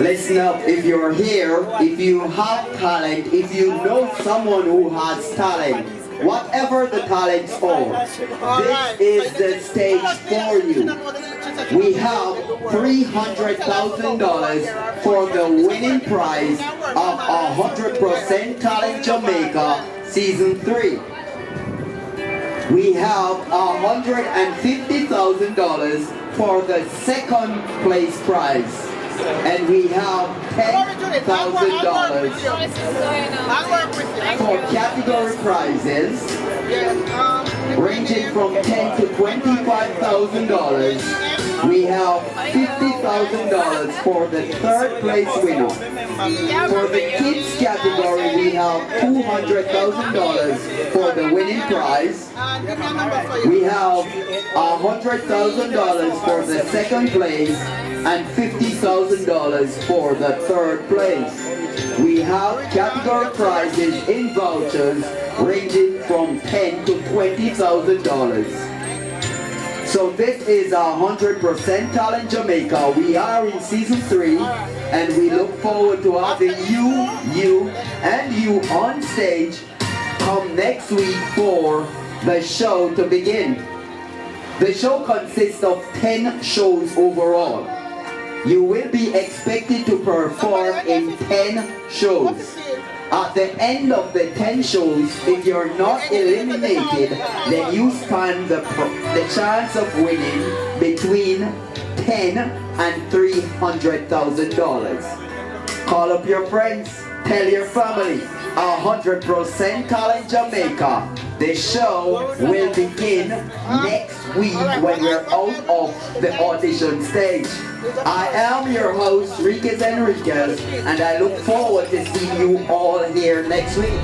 Listen up, if you're here, if you have talent, if you know someone who has talent, whatever the talent's for, this is the stage for you. We have $300,000 for the winning prize of 100% Talent Jamaica Season 3. We have $150,000 for the second place prize. And we have $10,000 for category prizes ranging from $10,000 to $25,000. We have $50,000 for the third place winner. For the kids category, we have $200,000 for the winning prize. We have $100,000 for the second place and $50,000 for the third place. We have category prizes in vouchers ranging from $10,000 to $20,000. So this is 100% Talent Jamaica. We are in Season 3 and we look forward to having you on stage come next week for the show to begin. The show consists of 10 shows overall. You will be expected to perform in 10 shows. At the end of the 10 shows, if you're not eliminated, then you stand the chance of winning between $10,000 and $300,000. Call up your friends, tell your family. 100% Talent Jamaica. The show will begin next week when we're out of the audition stage. I am your host, Riquez Enriquez, and I look forward to seeing you all here next week.